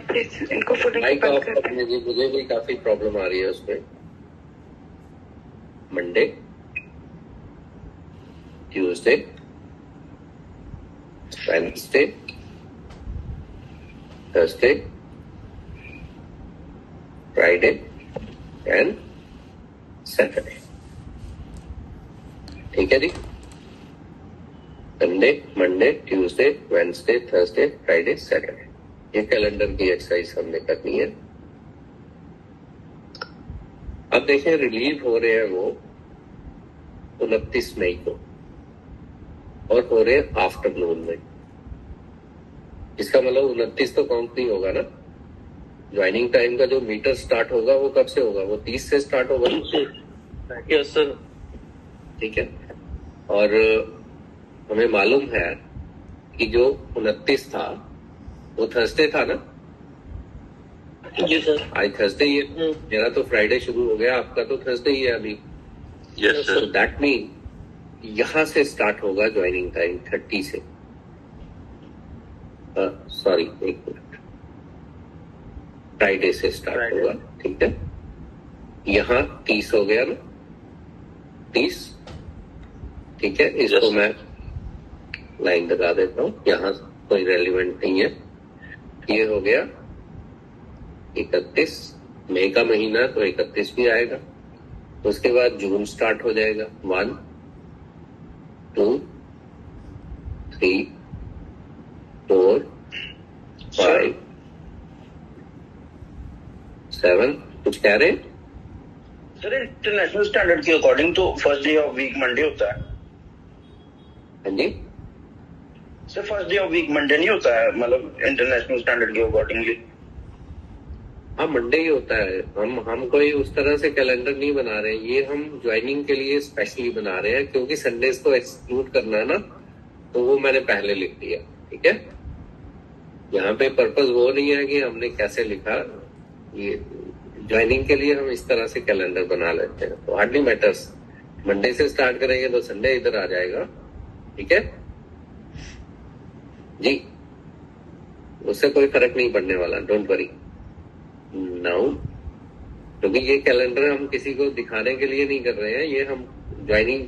प्लीज इनको बोलेंगे माइक बंद ऑफ कर दें। करने की, मुझे भी काफी प्रॉब्लम आ रही है उसमें। Monday, Tuesday, Wednesday, Thursday, Friday and Saturday. ठीक है जी? Sunday, Monday, Tuesday, Wednesday, Thursday, Friday, Saturday. ये कैलेंडर की एक्सरसाइज हमने करनी है। अब देखें, रिलीव हो रहे हैं वो 29 मई को और हो रहे हैं आफ्टरनून में। इसका मतलब 29 तो काउंट नहीं होगा ना। ज्वाइनिंग टाइम का जो मीटर स्टार्ट होगा वो कब से होगा? वो 30 से स्टार्ट होगा। Yes sir. ठीक है, और हमें मालूम है कि जो 29 था वो थर्सडे था ना। जी सर। आज थर्सडे ही है। मेरा तो फ्राइडे शुरू हो गया, आपका तो थर्सडे ही है अभी। Yes so sir. That mean यहां से स्टार्ट होगा ज्वाइनिंग टाइम 30 से। सॉरी, एक मिनट, फ्राइडे से स्टार्ट होगा। ठीक है, यहाँ 30 हो गया ना, 30। ठीक है, इसको Yes. मैं लाइन लगा देता हूँ, यहाँ कोई रेलिवेंट नहीं है। ये हो गया 31 मई का महीना, तो 31 भी आएगा। उसके बाद जून स्टार्ट हो जाएगा। 1, 2, 3, 4, 5, 7 कुछ कह रहे हैं? सर इंटरनेशनल स्टैंडर्ड के अकॉर्डिंग तो first day of week Monday होता है। हाँ जी sir first day of week Monday नहीं होता है, मतलब इंटरनेशनल स्टैंडर्ड के अकॉर्डिंगली। हाँ मंडे ही होता है। हम कोई उस तरह से कैलेंडर नहीं बना रहे हैं, ये हम ज्वाइनिंग के लिए स्पेशली बना रहे हैं, क्योंकि संडेज को एक्सक्लूड करना है ना, तो वो मैंने पहले लिख दिया। ठीक है, यहाँ पे पर्पस वो नहीं है कि हमने कैसे लिखा, ये ज्वाइनिंग के लिए हम इस तरह से कैलेंडर बना लेते हैं, तो हार्डली मैटर्स। मंडे से स्टार्ट करेंगे तो संडे इधर आ जाएगा। ठीक है जी, उससे कोई फर्क नहीं पड़ने वाला, डोंट वरी। नाउ क्योंकि ये कैलेंडर हम किसी को दिखाने के लिए नहीं कर रहे हैं, ये हम ज्वाइनिंग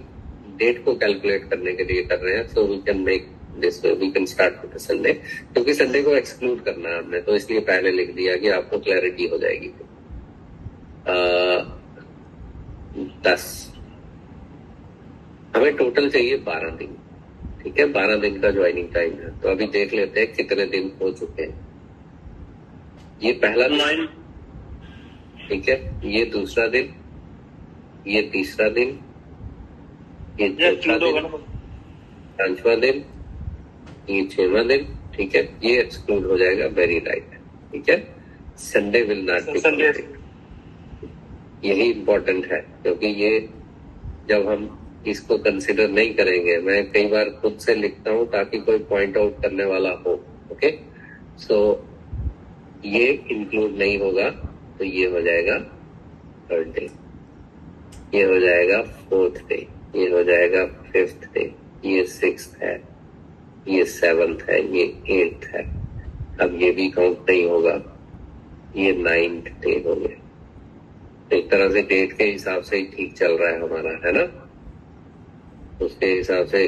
डेट को कैलकुलेट करने के लिए कर रहे हैं। So we can make this, we can start with Sunday, क्योंकि संडे को एक्सक्लूड करना है हमने, तो इसलिए पहले लिख दिया कि आपको क्लैरिटी हो जाएगी। 10 हमें टोटल चाहिए 12 दिन। ठीक है, 12 दिन का ज्वाइनिंग टाइम है, तो अभी देख लेते हैं कितने दिन हो चुके हैं। ये पहला दिन, ठीक है, ये दूसरा दिन, ये तीसरा दिन, ये चौथा दिन, 5वां दिन, ये 6वां दिन। ठीक है, ये एक्सक्लूड हो जाएगा। Very right. ठीक है, Sunday will not be counted. यही इंपॉर्टेंट है, क्योंकि ये जब हम इसको कंसिडर नहीं करेंगे, मैं कई बार खुद से लिखता हूं ताकि कोई पॉइंट आउट करने वाला हो। ओके, सो ये इंक्लूड नहीं होगा, तो ये हो जाएगा 3rd डे, ये हो जाएगा 4th डे, ये हो जाएगा 5th डे, ये 6th है, ये 7th है, ये 8th है। अब ये भी काउंट नहीं होगा, ये 9th डे हो गए। एक तरह से डेट के हिसाब से ही ठीक चल रहा है हमारा, है ना, उसके हिसाब से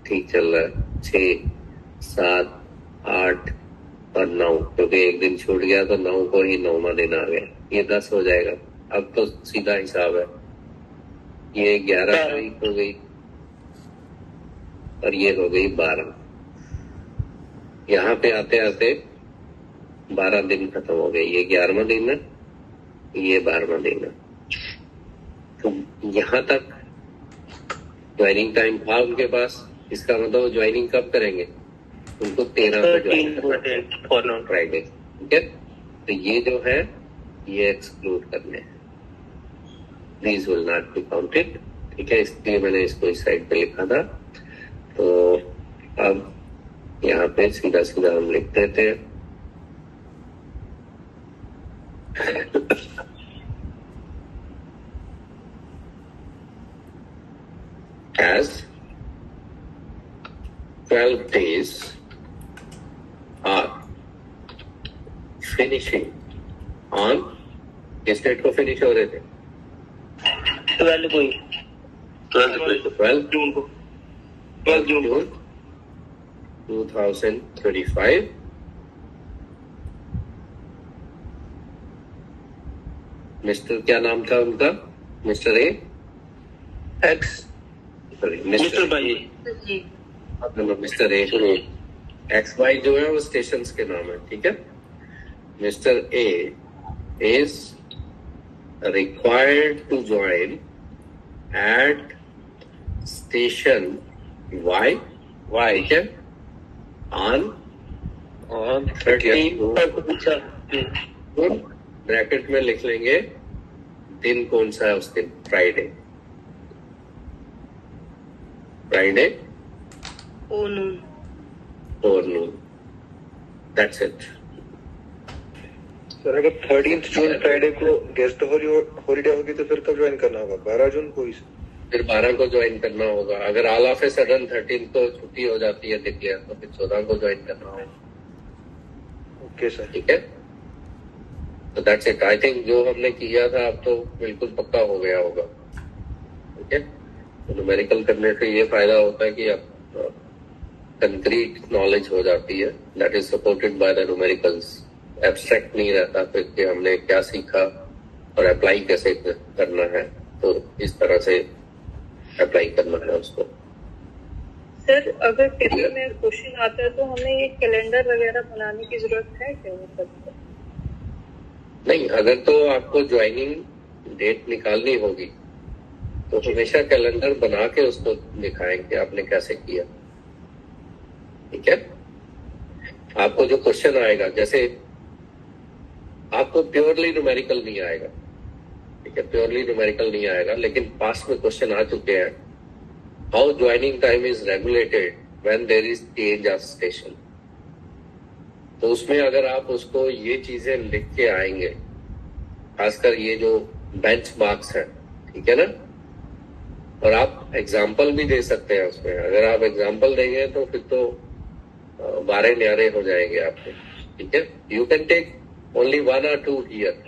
ठीक चल रहा है। 6, 7, 8 और 9, क्योंकि एक दिन छूट गया तो 9 को ही 9वां दिन आ गया, ये 10 हो जाएगा। अब तो सीधा हिसाब है, ये 11 तारीख हो गई और ये हो गई 12। यहाँ पे आते आते 12 दिन खत्म हो गए, ये 11वां दिन है, ये 12वां दिन है। तो यहाँ तक ज्वाइनिंग टाइम था उनके पास। इसका मतलब ज्वाइनिंग कब करेंगे, उनको 13 को ज्वाइन करना है, फ्राइडे। ठीक है, तो ये जो है ये एक्सक्लूड करने हैं, these will not be counted. ठीक है, इसलिए मैंने इसको इस साइड पे लिखा था। तो अब यहाँ पे सीधा सीधा हम लिख देते हैं as 12 days are finishing on, किस डेट को फिनिश हो रहे थे? 12 को ही, 12 जून को, 12 जून 2035। मिस्टर क्या नाम था उनका? Mister A X, mister Y, mister A. X Y जो है वो स्टेशन के नाम है। ठीक है, mister A is required to join at station Y, ठीक है, ऑन 30th। ब्रैकेट में लिख लेंगे दिन कौन सा है उस दिन, Friday, Friday forenoon, that's it। Sir अगर 13th जून फ्राइडे को गेस्ट हॉलीडे होगी तो फिर कब ज्वाइन करना होगा? 12 जून को ही, फिर 12 को ज्वाइन करना होगा। अगर ऑल ऑफ ए सडन 13 को छुट्टी हो जाती है डिक्लेयर, तो फिर 14 को ज्वाइन करना होगा। ओके सर, ठीक है, तो दैट्स इट। आई थिंक जो हमने किया था अब तो बिल्कुल पक्का हो गया होगा। ठीक है, तो न्यूमेरिकल करने से ये फायदा होता है कि अब कंक्रीट नॉलेज हो जाती है, that is supported by the numericals. Abstract नहीं रहता फिर कि हमने क्या सीखा और अप्लाई कैसे करना है, तो इस तरह से अप्लाई करना है उसको। सर अगर पेपर में क्वेश्चन आता है तो हमें ये कैलेंडर वगैरह बनाने की जरूरत है क्या? मतलब नहीं, अगर तो आपको ज्वाइनिंग डेट निकालनी होगी तो हमेशा कैलेंडर बना के उसको दिखाएं कि आपने कैसे किया। ठीक है, आपको जो क्वेश्चन आएगा, जैसे आपको प्योरली न्यूमेरिकल नहीं आएगा, ठीक है, प्योरली न्यूमेरिकल नहीं आएगा, लेकिन पास्ट में क्वेश्चन आ चुके हैं, how joining time is regulated when there is change of station. तो उसमें अगर आप उसको ये चीजें लिख के आएंगे, खासकर ये जो बेंच मार्क्स है, ठीक है ना, और आप एग्जाम्पल भी दे सकते हैं उसमें। अगर आप एग्जाम्पल देंगे तो फिर तो 12 न्यारे हो जाएंगे आपके। ठीक है, you can take only 1 or 2 here,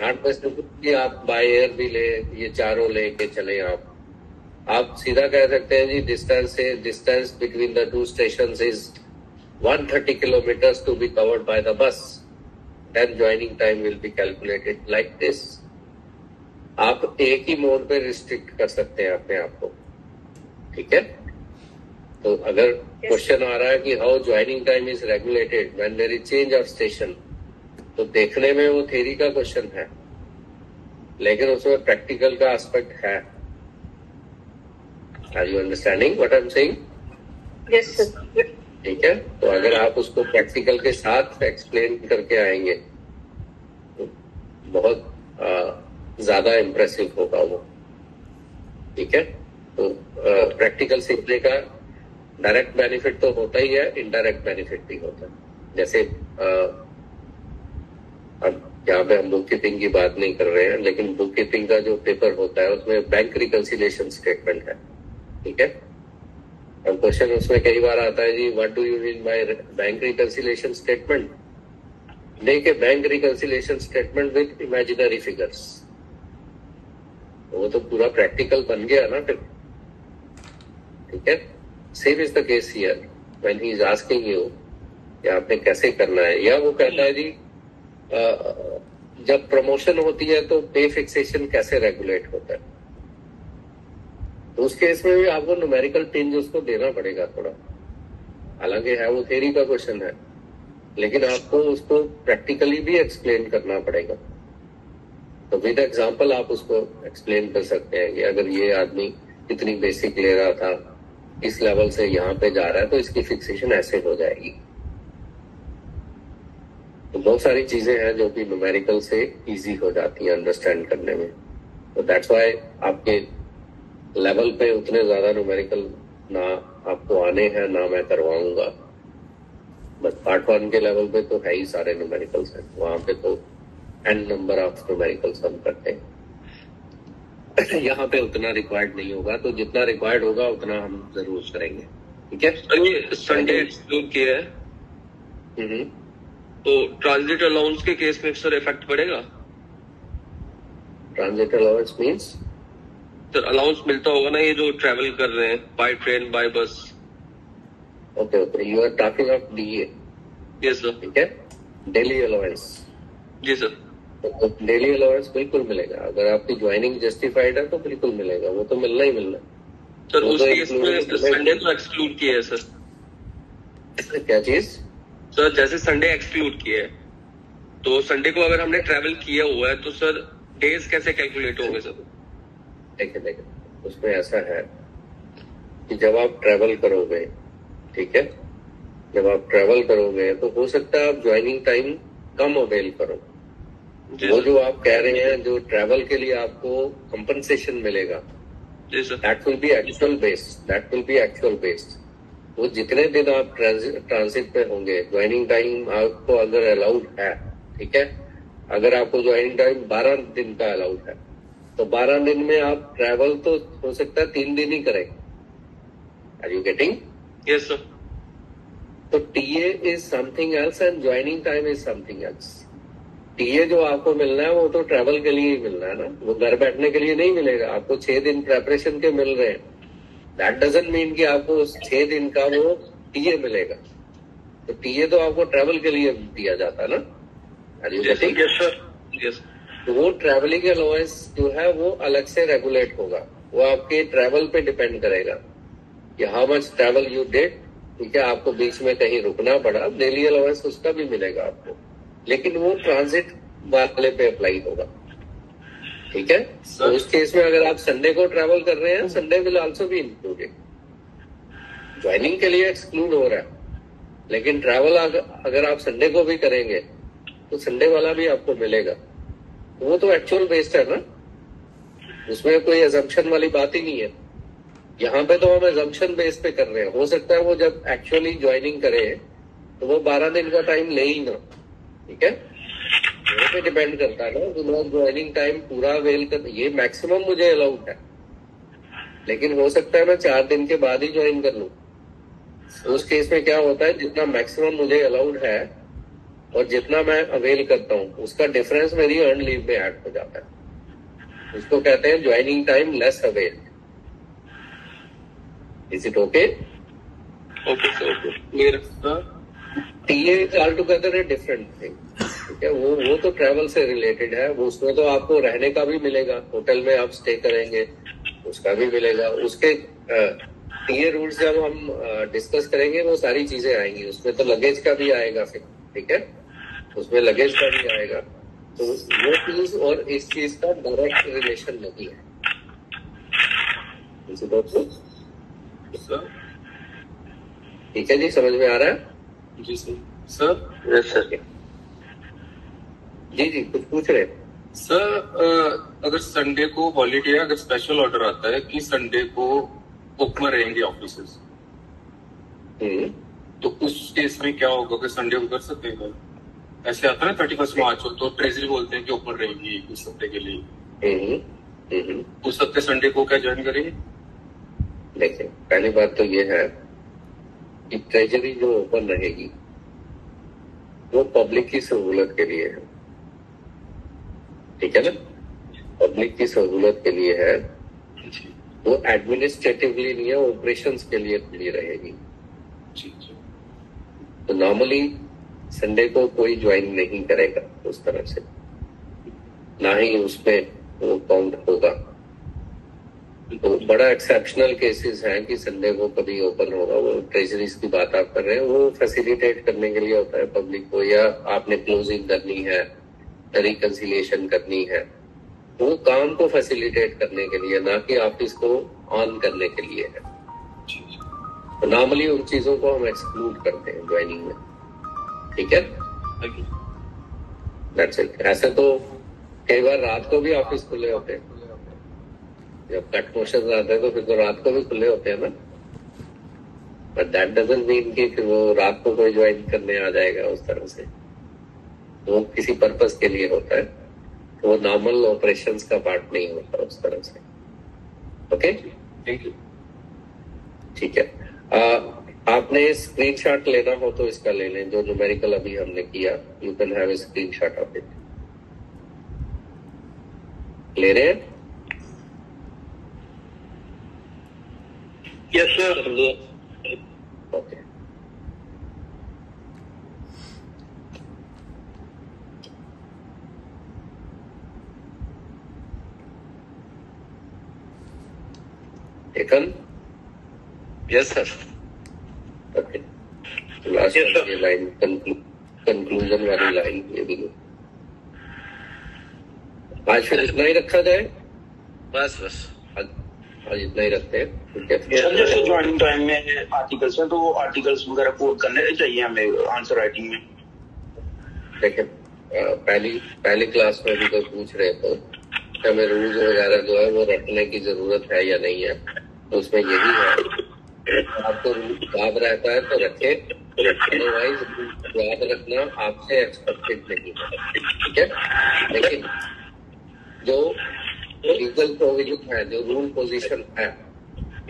not कि आप बाय एयर भी ले, ये चारों लेके चले। आप सीधा कह सकते हैं जी डिस्टेंस बिटवीन द 2 stations इज 130 kilometers to be covered by the bus, then joining time will be calculated like this. आप एक ही मोड पे रिस्ट्रिक्ट कर सकते हैं अपने आप को। ठीक है, तो अगर क्वेश्चन आ रहा है कि how joining time is regulated when there is change of station, तो देखने में वो थ्योरी का क्वेश्चन है, लेकिन उसमें प्रैक्टिकल का एस्पेक्ट है। Are you understanding what I am saying? Yes sir. ठीक है, तो अगर आप उसको प्रैक्टिकल के साथ एक्सप्लेन करके आएंगे तो बहुत ज्यादा इम्प्रेसिव होगा वो। ठीक है, तो प्रैक्टिकल सीखने का डायरेक्ट बेनिफिट तो होता ही है, इनडायरेक्ट बेनिफिट भी होता है। जैसे अब यहाँ पे हम बुक कीपिंग की बात नहीं कर रहे हैं, लेकिन बुक कीपिंग का जो पेपर होता है उसमें बैंक रिकंसिलिएशन स्टेटमेंट है। ठीक है, अब क्वेश्चन उसमें कई बार आता है जी, what do you mean by bank reconciliation statement? देखिए, bank reconciliation statement with imaginary figures, वो तो पूरा प्रैक्टिकल बन गया ना फिर। ठीक है, same is the case here when he is asking you कि आपने कैसे करना है, या वो कहता है जी जब प्रमोशन होती है तो पे फिक्सेशन कैसे रेगुलेट होता है, तो उस केस में भी आपको न्यूमेरिकल टिंज उसको देना पड़ेगा थोड़ा। हालांकि है वो थ्योरी का क्वेश्चन है, लेकिन आपको उसको प्रैक्टिकली भी एक्सप्लेन करना पड़ेगा। तो विद एग्जांपल आप उसको एक्सप्लेन कर सकते हैं कि अगर ये आदमी इतनी बेसिक ले रहा था, इस लेवल से यहाँ पे जा रहा है, तो इसकी फिक्सेशन ऐसे हो जाएगी। तो बहुत सारी चीजें हैं जो कि न्यूमेरिकल से इजी हो जाती है अंडरस्टैंड करने में। तो दैट्स व्हाई आपके लेवल पे उतने ज्यादा न्यूमेरिकल ना आपको आने हैं, ना मैं करवाऊंगा। बस पार्ट 1 के लेवल पे तो है ही सारे न्यूमेरिकल्स हैं, वहां पे तो एन नंबर ऑफ न्यूमेरिकल्स हम करते हैं। यहाँ पे उतना रिक्वायर्ड नहीं होगा, तो जितना रिक्वायर्ड होगा उतना हम जरूर करेंगे। ठीक है, ये संडे एक्सक्लूड किया है, तो ट्रांजिट अलाउंस के केस में सर इफेक्ट पड़ेगा? Transit allowance means sir allowance मिलता होगा ना ये जो ट्रैवल कर रहे हैं by train by bus. Okay, you are talking of DA? Yes sir. ठीक है, डेली अलाउंस। जी सर। तो डेली अलाउंस बिल्कुल मिलेगा, अगर आपकी ज्वाइनिंग जस्टिफाइड है तो बिल्कुल मिलेगा, वो तो मिलना ही मिलना। सर उस केस में संडे तो एक्सक्लूड किया है सर। क्या चीज? सर जैसे संडे एक्सक्लूड किया है, तो संडे को अगर हमने ट्रैवल किया हुआ है तो सर डेज कैसे कैलकुलेट होंगे सर? देखिए, उसमें ऐसा है कि जब आप ट्रैवल करोगे, ठीक है, जब आप ट्रैवल करोगे तो हो सकता है आप ज्वाइनिंग टाइम कम अवेल करो। वो जो आप कह रहे हैं जो ट्रैवल के लिए आपको कंपनसेशन मिलेगा, that will B actual based. वो जितने दिन आप ट्रांजिट पे होंगे, ज्वाइनिंग टाइम आपको अगर अलाउड है, ठीक है, अगर आपको ज्वाइनिंग टाइम 12 दिन का अलाउड है, तो 12 दिन में आप ट्रैवल तो हो सकता है 3 दिन ही करें। Are you getting? Yes sir. तो TA is something else and joining time is something else. TA जो आपको मिलना है वो तो ट्रैवल के लिए ही मिलना है ना, वो घर बैठने के लिए नहीं मिलेगा। आपको 6 दिन प्रेपरेशन के मिल रहे हैं, दैट डजंट मीन कि आपको उस 6 दिन का वो टीए मिलेगा। तो टीए तो आपको ट्रैवल के लिए दिया जाता है ना। Are you getting? Yes sir. Yes. तो वो ट्रैवलिंग अलाउंस जो है वो अलग से रेगुलेट होगा, वो आपके ट्रैवल पे डिपेंड करेगा कि how much travel you did. ठीक है, आपको बीच में कहीं रुकना पड़ा, डेली अलाउंस उसका भी मिलेगा आपको, लेकिन वो ट्रांजिट वाले पे अप्लाई होगा। ठीक है, तो उस केस में अगर आप संडे को ट्रैवल कर रहे हैं, Sunday will also be included. Joining के लिए एक्सक्लूड हो रहा है, लेकिन ट्रैवल अगर आप संडे को भी करेंगे तो संडे वाला भी आपको मिलेगा। वो तो एक्चुअल बेस्ड है ना, उसमें कोई एजम्पशन वाली बात ही नहीं है। यहाँ पे तो हम एजम्पशन बेस पे कर रहे हैं। हो सकता है वो जब एक्चुअली ज्वाइनिंग करे तो वो 12 दिन का टाइम ले ही ना। ठीक है, मेरे पे डिपेंड करता है ना कि मैं ज्वाइनिंग टाइम पूरा अवेल कर, ये मैक्सिमम मुझे अलाउड है, लेकिन हो सकता है मैं 4 दिन के बाद ही ज्वाइन कर लूं। उस केस में क्या होता है, जितना मैक्सिमम मुझे अलाउड है और जितना मैं अवेल करता हूँ उसका डिफरेंस मेरी अर्न लीव में ऐड हो जाता है। इसको कहते हैं joining time less avail. Is it okay? Okay sir, clear. TA is all together a different thing. ठीक है, वो तो ट्रैवल से रिलेटेड है। वो उसमें तो आपको रहने का भी मिलेगा, होटल में आप स्टे करेंगे उसका भी मिलेगा। उसके टीए रूल्स जब हम डिस्कस करेंगे वो सारी चीजें आएंगी। उसमें तो लगेज का भी आएगा फिर। ठीक है, उसमें लगेज का भी आएगा। तो वो चीज और इस चीज का डायरेक्ट रिलेशन नहीं है। ठीक है जी, समझ में आ रहा है? जी सर। Yes sir. जी कुछ पूछ रहे सर, अगर संडे को हॉलीडे, अगर स्पेशल ऑर्डर आता है कि संडे को ओपन रहेंगे ऑफिसेस, तो उस केस में क्या होगा कि संडे को कर सकते हैं? ऐसे आता है ना 31 मार्च हो तो ट्रेजरी बोलते हैं कि ओपन रहेंगी उस हफ्ते के लिए। उस हफ्ते संडे को क्या ज्वाइन करेंगे? देखिए, पहली बात तो ये है कि ट्रेजरी जो ओपन रहेगी वो पब्लिक की सहूलत के लिए है। ठीक है ना, पब्लिक की सहूलत के लिए है। वो एडमिनिस्ट्रेटिवली नहीं है, ऑपरेशंस के लिए खुली रहेगी। तो नॉर्मली संडे को कोई ज्वाइन नहीं करेगा उस तरह से, ना ही उसमें वो काउंट होगा। तो बड़ा एक्सेप्शनल केसेस हैं कि संडे को कभी ओपन होगा। वो ट्रेजरीज की बात आप कर रहे हैं, वो फैसिलिटेट करने के लिए होता है पब्लिक को, या आपने क्लोजिंग करनी है, रिकंसिलिएशन करनी है, वो काम को फैसिलिटेट करने के लिए, ना कि ऑफिस को ऑन करने के लिए है। तो नॉर्मली उन चीजों को हम एक्सक्लूड करते हैं ज्वाइनिंग में। ठीक है, दैट्स इट। ऐसे तो कई बार रात को भी ऑफिस खुले होते हैं। जब कट मोशन आते हैं तो फिर तो रात को भी खुले होते हैं ना, बट दैट डजंट मीन कि फिर वो रात को कोई ज्वाइन करने आ जाएगा उस तरह से। वो किसी पर्पस के लिए होता है, तो वो नॉर्मल ऑपरेशंस का पार्ट नहीं होता उस तरह से। Okay, thank you. ठीक है, आपने स्क्रीनशॉट लेना हो तो इसका ले लें, जो न्यूमेरिकल अभी हमने किया। You can have a screenshot of it. ले रहे हैं? Yes sir. Okay, taken? Yes sir. Okay, last ये लाइन कंक्लूजन वाली लाइन ये भी। आज फिर इतना ही रखा जाए। बस आज इतना ही रखते हैं। ठीक है, सर जैसे ज्वाइनिंग टाइम में आर्टिकल्स हैं, तो वो आर्टिकल्स वगैरह कोड करने चाहिए हमें आंसर राइटिंग में। देखिए, पहली क्लास में भी कोई पूछ रहे तो हमें रूल्स वगैरह जो है वो रखने की जरूरत है या नहीं है, तो उसमें यही है, आपको रूल याद रहता है तो रखे, अदरवाइज याद रखना आपसे एक्सपेक्टेड नहीं है। ठीक है, लेकिन जो लीगल प्रोविजन है, जो रूल पोजीशन है,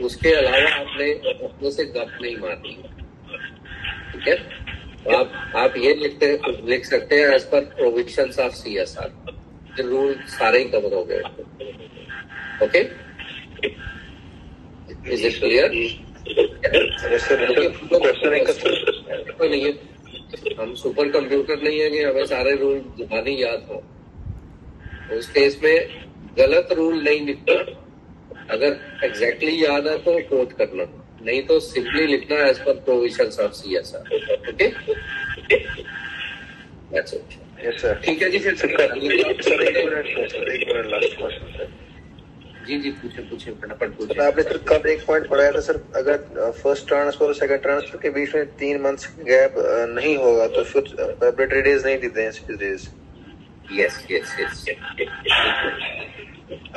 उसके अलावा आपने अपने से गप नहीं मारनी। ठीक है, तो आप ये लिख सकते हैं as per provisions of CSR। Rule सारे ही कवर हो गए। Okay, is it clear? नहीं है, हम सुपर कंप्यूटर नहीं है कि हमें सारे रूल जुबानी याद हो। उस केस में गलत रूल नहीं लिखना, अगर एग्जैक्टली याद है तो कोट करना, नहीं तो सिंपली लिखना as per provisions of CSR। Okay, that's it. Yes sir. ठीक है जी, फिर सर एक मिनट लास्ट क्वेश्चन सर। जी पूछे फटाफट पूछे। सर आपने सर कब एक पॉइंट पढ़ाया था सर, अगर फर्स्ट ट्रांसफर और सेकंड ट्रांसफर के बीच में 3 मंथ्स गैप नहीं होगा तो फिर प्रेपरेटरी डेज नहीं देते हैं 6 डेज। यस।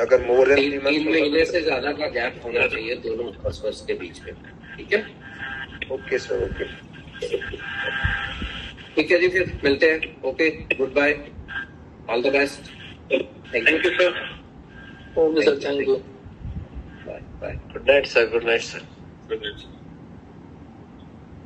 अगर मोर देन 3 3 महीने से ज्यादा का गैप होना चाहिए दोनों ट्रांसफर्स के बीच में। ठीक है, ओके सर, ओके ठीक है जी, फिर मिलते हैं। Okay, goodbye, all the best. Thank you sir. Okay sir, thank you. Bye. Good night sir, good night sir. Good night.